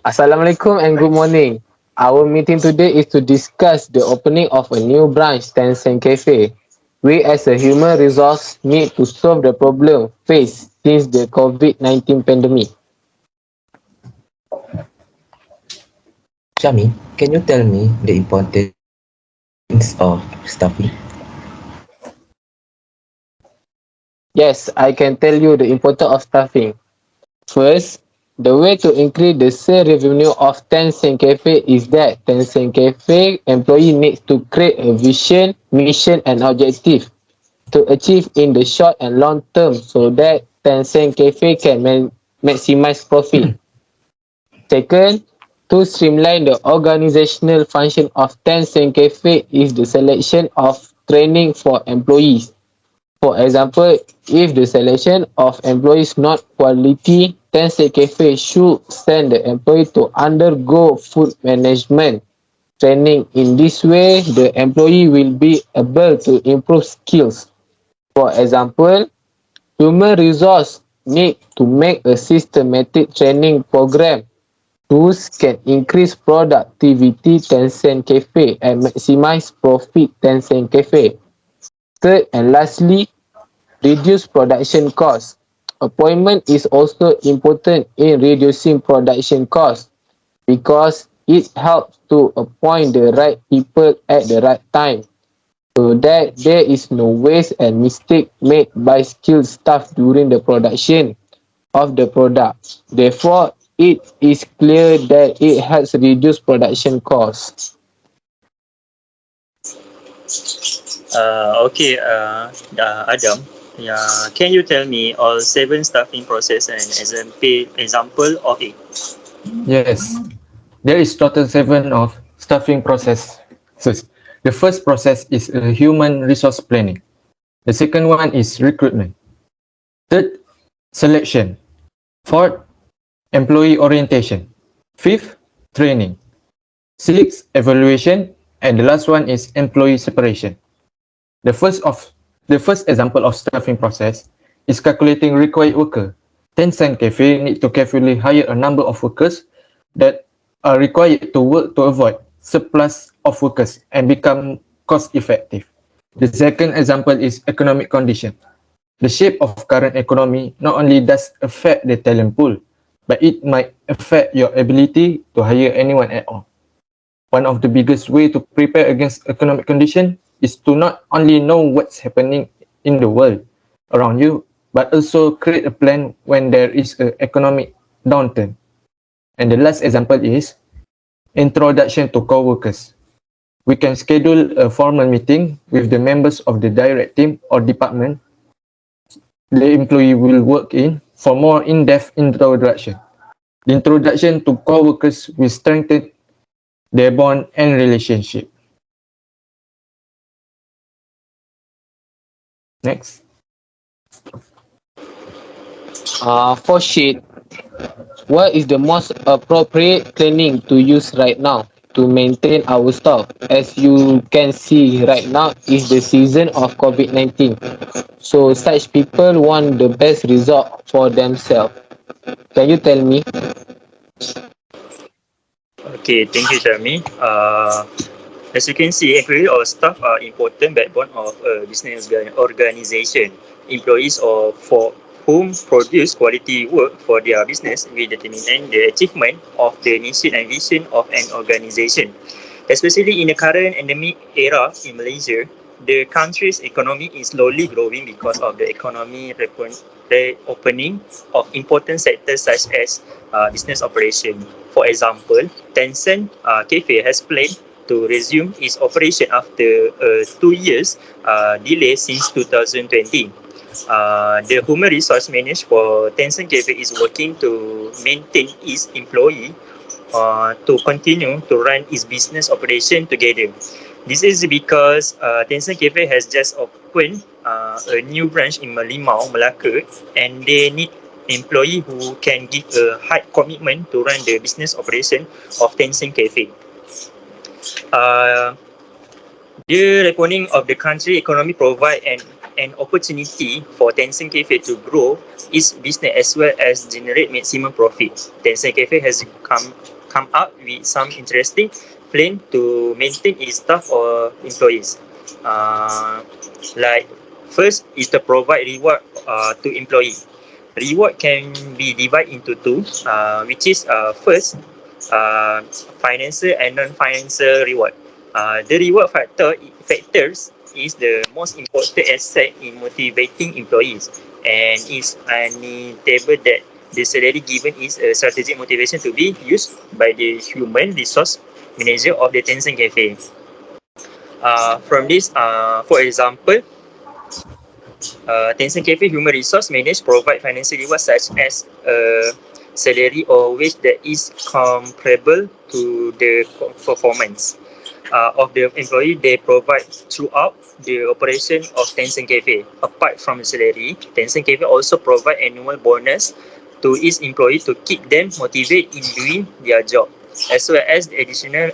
Assalamualaikum and good morning. Our meeting today is to discuss the opening of a new branch, Tencent Cafe. We as a human resource need to solve the problem faced since the COVID-19 pandemic. Shami, can you tell me the importance of stuffing? Yes, I can tell you the importance of staffing. First, the way to increase the sales revenue of Tencent Cafe is that Tencent Cafe employee needs to create a vision, mission and objective to achieve in the short and long term so that Tencent Cafe can maximize profit. Second, to streamline the organizational function of Tencent Cafe is the selection of training for employees. For example, if the selection of employees not quality, Tencent Cafe should send the employee to undergo food management training. In this way, the employee will be able to improve skills. For example, human resource need to make a systematic training program. Tools can increase productivity Tencent Cafe and maximize profit Tencent Cafe. Third and lastly, reduce production costs. Appointment is also important in reducing production costs because it helps to appoint the right people at the right time so that there is no waste and mistake made by skilled staff during the production of the product. Therefore, it is clear that it has reduced production costs. Adam, yeah, can you tell me all seven staffing process and example of it? Yes, there is total seven of staffing process. So the first process is human resource planning. The second one is recruitment. Third, selection. Fourth, employee orientation. Fifth, training. Sixth, evaluation. And the last one is employee separation. The first example of staffing process is calculating required worker. Tencent Cafe need to carefully hire a number of workers that are required to work to avoid surplus of workers and become cost effective. The second example is economic condition. The shape of current economy not only does affect the talent pool, but it might affect your ability to hire anyone at all. One of the biggest way to prepare against economic condition is to not only know what's happening in the world around you, but also create a plan when there is an economic downturn. And the last example is introduction to co-workers. We can schedule a formal meeting with the members of the direct team or department the employee will work in for more in-depth introduction. The introduction to co-workers will strengthen their bond and relationship. Next. For sheet, what is the most appropriate cleaning to use right now to maintain our stock? As you can see right now is the season of COVID-19. So such people want the best result for themselves. Can you tell me? Okay, thank you, Shami. As you can see, employee or staff are important backbone of a business organization. Employees or for whom produce quality work for their business will determine the achievement of the mission and vision of an organization. Especially in the current endemic era in Malaysia, the country's economy is slowly growing because of the economy reopening of important sectors such as business operation. For example, Tencent Cafe has planned to resume its operation after 2 years delay since 2020. The human resource manager for Tencent Cafe is working to maintain its employee to continue to run its business operation together. This is because Tencent Cafe has just opened a new branch in Merlimau, Melaka, and they need employee who can give a high commitment to run the business operation of Tencent Cafe. The reopening of the country economy provide an opportunity for Tencent Cafe to grow its business as well as generate maximum profit. Tencent Cafe has come come up with some interesting plan to maintain its staff or employees. Like first is to provide reward to employee. Reward can be divided into two, which is first, financial and non-financial reward. The reward factors is the most important aspect in motivating employees, and is unable that the salary given is a strategic motivation to be used by the human resource manager of the Tencent Cafe. From this, for example, Tencent Cafe Human Resource Managers provide financial rewards such as a salary or wage that is comparable to the performance of the employee they provide throughout the operation of Tencent Cafe. Apart from salary, Tencent Cafe also provide annual bonus to its employee to keep them motivated in doing their job, as well as the additional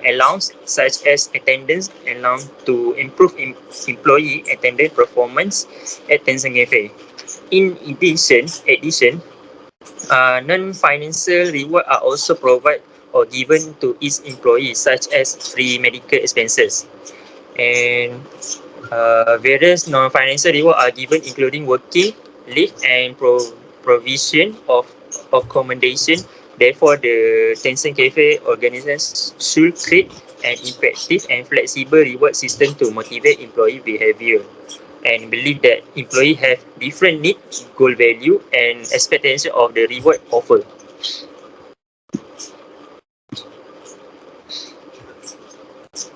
allowance such as attendance allowance to improve employee attendance performance at Tencent Cafe. In addition, non-financial reward are also provided or given to its employees, such as free medical expenses. And various non-financial reward are given, including working leave and provision of accommodation. Therefore, the Tencent Cafe organization should create an effective and flexible reward system to motivate employee behavior, and believe that employees have different needs, goal value, and expectation of the reward offer.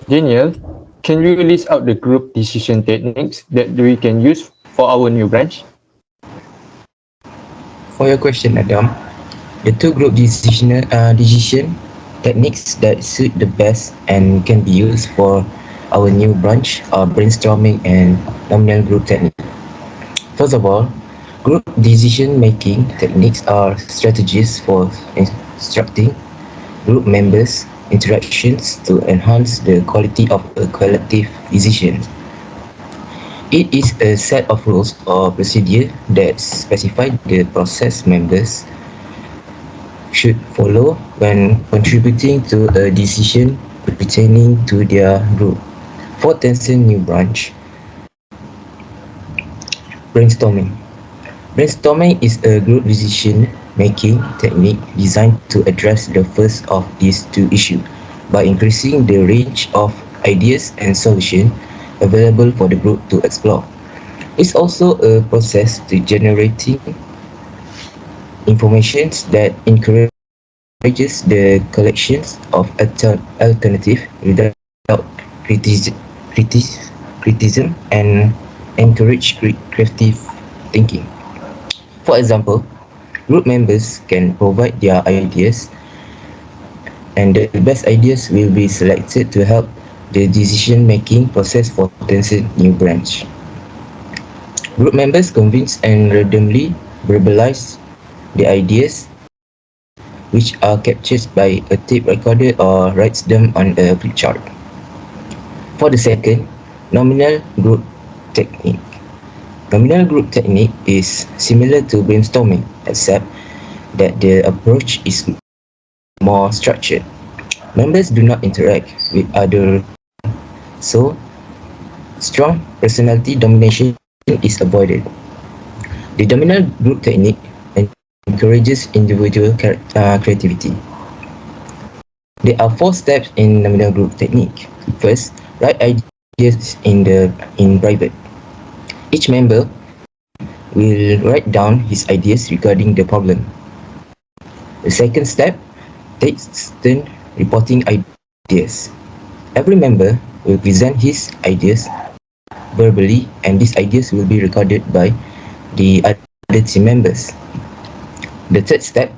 Daniel, can you list out the group decision techniques that we can use for our new branch? For your question, Adam, the two group decision techniques that suit the best and can be used for our new branch are brainstorming and nominal group technique. First of all, group decision making techniques are strategies for instructing group members' interactions to enhance the quality of a collective decision. It is a set of rules or procedure that specify the process members should follow when contributing to a decision pertaining to their group. For Tencent new branch, brainstorming. Brainstorming is a group decision making technique designed to address the first of these two issues by increasing the range of ideas and solutions available for the group to explore. It's also a process to generating information that encourages the collections of alternative without criticism and encourage creative thinking. For example, group members can provide their ideas, and the best ideas will be selected to help the decision-making process for Tencent new branch. Group members convince and randomly verbalize the ideas, which are captured by a tape recorder or writes them on a flip chart. For the second, nominal group technique. Nominal group technique is similar to brainstorming, except that the approach is more structured. Members do not interact with others, so strong personality domination is avoided. The nominal group technique encourages individual creativity. There are 4 steps in nominal group technique. First, write ideas in private. Each member will write down his ideas regarding the problem. The second step, takes turn reporting ideas. Every member will present his ideas verbally, and these ideas will be recorded by the other team members. The third step,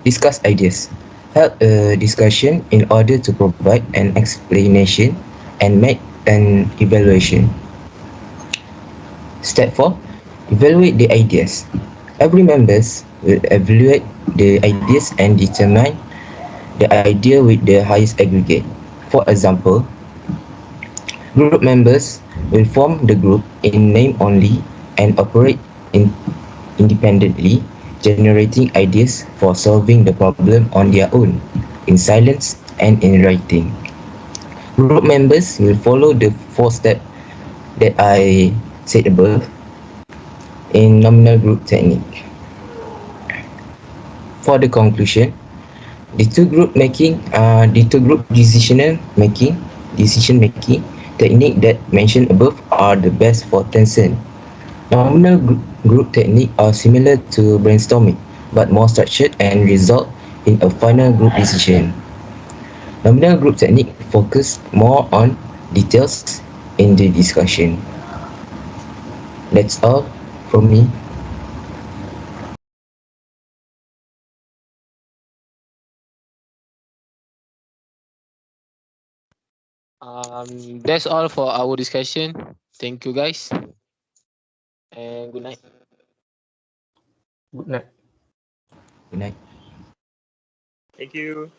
discuss ideas. Held a discussion in order to provide an explanation and make an evaluation. Step 4, evaluate the ideas. Every members will evaluate the ideas and determine the idea with the highest aggregate. For example, group members will form the group in name only and operate independently, generating ideas for solving the problem on their own. in silence, and in writing. Group members will follow the 4 steps that I said above in nominal group technique. For the conclusion, the two group decision making technique that mentioned above are the best for Tencent. Nominal group technique are similar to brainstorming, but more structured and result in a final group decision. Nominal group technique focus more on details in the discussion. That's all from me. That's all for our discussion. Thank you guys and good night. Good night. Good night. Thank you.